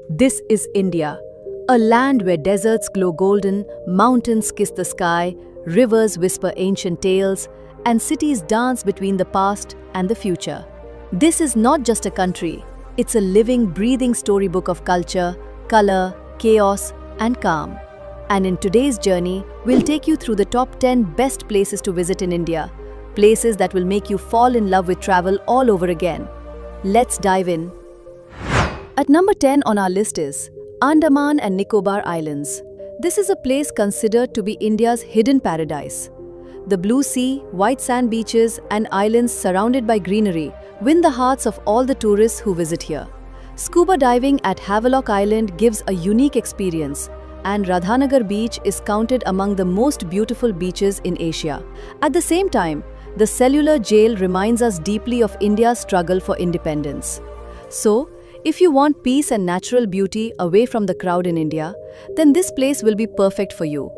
This is India, a land where deserts glow golden, mountains kiss the sky, rivers whisper ancient tales, and cities dance between the past and the future. This is not just a country, it's a living, breathing storybook of culture, color, chaos, and calm. And in today's journey, we'll take you through the top 10 best places to visit in India, places that will make you fall in love with travel all over again. Let's dive in. At number 10 on our list is Andaman and Nicobar Islands. This is a place considered to be India's hidden paradise. The blue sea, white sand beaches, and islands surrounded by greenery win the hearts of all the tourists who visit here. Scuba diving at Havelock Island gives a unique experience, and Radhanagar Beach is counted among the most beautiful beaches in Asia. At the same time, the cellular jail reminds us deeply of India's struggle for independence. So, if you want peace and natural beauty away from the crowd in India, then this place will be perfect for you.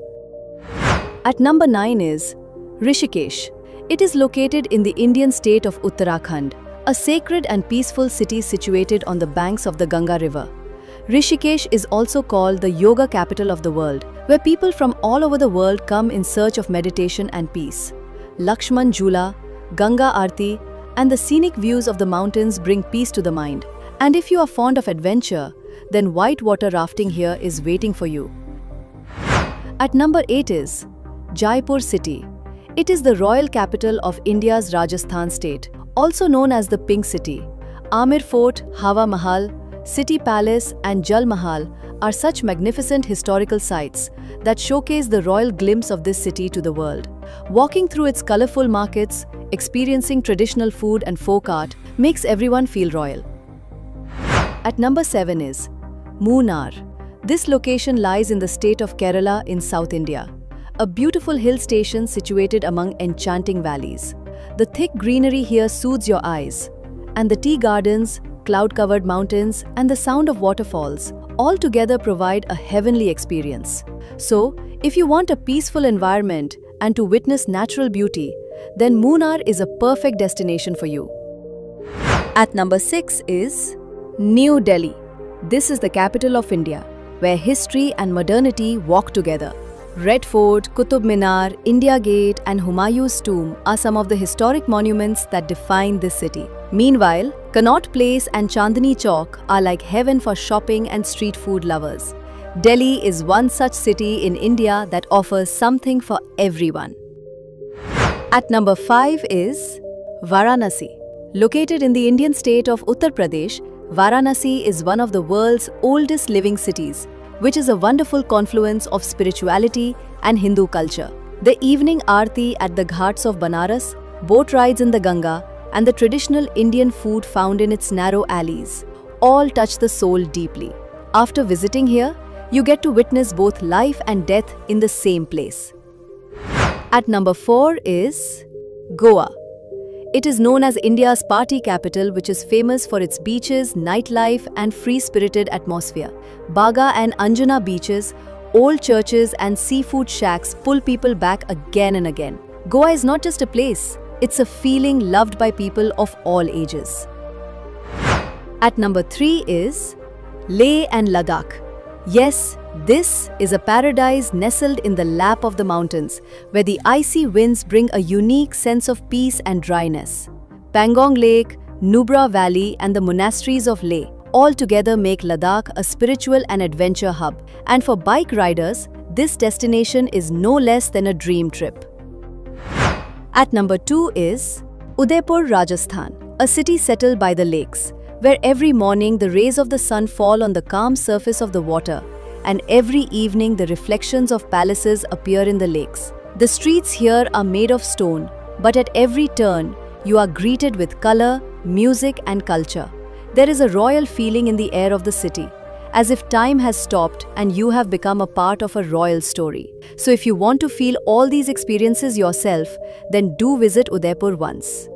At number 9 is Rishikesh. It is located in the Indian state of Uttarakhand, a sacred and peaceful city situated on the banks of the Ganga River. Rishikesh is also called the yoga capital of the world, where people from all over the world come in search of meditation and peace. Lakshman Jhula, Ganga Aarti, and the scenic views of the mountains bring peace to the mind. And if you are fond of adventure, then whitewater rafting here is waiting for you. At number 8 is Jaipur city. It is the royal capital of India's Rajasthan state, also known as the Pink City. Amir Fort, Hawa Mahal, City Palace, and Jal Mahal are such magnificent historical sites that showcase the royal glimpse of this city to the world. Walking through its colorful markets, experiencing traditional food and folk art makes everyone feel royal. At number 7 is Munnar. This location lies in the state of Kerala in South India, a beautiful hill station situated among enchanting valleys. The thick greenery here soothes your eyes, and the tea gardens, cloud-covered mountains, and the sound of waterfalls all together provide a heavenly experience. So, if you want a peaceful environment and to witness natural beauty, then Munnar is a perfect destination for you. At number 6 is New Delhi. This is the capital of India, where history and modernity walk together. Red Fort, Qutub Minar, India Gate, and Humayun's tomb are some of the historic monuments that define this city. Meanwhile, Connaught Place and Chandni Chowk are like heaven for shopping and street food lovers. Delhi is one such city in India that offers something for everyone. At number 5 is Varanasi. Located in the Indian state of Uttar Pradesh, Varanasi is one of the world's oldest living cities, which is a wonderful confluence of spirituality and Hindu culture. The evening aarti at the ghats of Banaras, boat rides in the Ganga, and the traditional Indian food found in its narrow alleys all touch the soul deeply. After visiting here, you get to witness both life and death in the same place. At number 4 is Goa. It is known as India's party capital, which is famous for its beaches, nightlife, and free-spirited atmosphere. Baga and Anjuna beaches, old churches, and seafood shacks pull people back again and again. Goa is not just a place, it's a feeling loved by people of all ages. At number 3 is Leh and Ladakh. Yes, this is a paradise nestled in the lap of the mountains, where the icy winds bring a unique sense of peace and dryness. Pangong Lake, Nubra Valley, and the monasteries of Leh all together make Ladakh a spiritual and adventure hub. And for bike riders, this destination is no less than a dream trip. At number 2 is Udaipur, Rajasthan, a city settled by the lakes, where every morning the rays of the sun fall on the calm surface of the water, and every evening the reflections of palaces appear in the lakes. The streets here are made of stone, but at every turn, you are greeted with color, music, and culture. There is a royal feeling in the air of the city, as if time has stopped and you have become a part of a royal story. So if you want to feel all these experiences yourself, then do visit Udaipur once.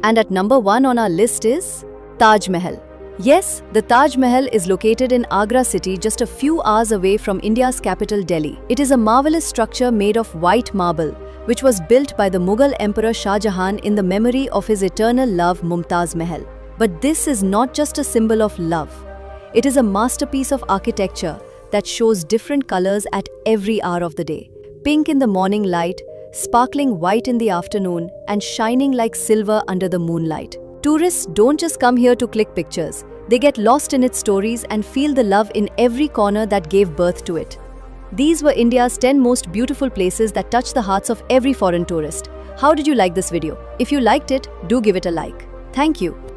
And at number 1 on our list is Taj Mahal. Yes, the Taj Mahal is located in Agra city, just a few hours away from India's capital Delhi. It is a marvelous structure made of white marble, which was built by the Mughal Emperor Shah Jahan in the memory of his eternal love Mumtaz Mahal. But this is not just a symbol of love. It is a masterpiece of architecture that shows different colors at every hour of the day. Pink in the morning light, sparkling white in the afternoon, and shining like silver under the moonlight. Tourists don't just come here to click pictures. They get lost in its stories and feel the love in every corner that gave birth to it. These were India's 10 most beautiful places that touch the hearts of every foreign tourist. How did you like this video? If you liked it, do give it a like. Thank you.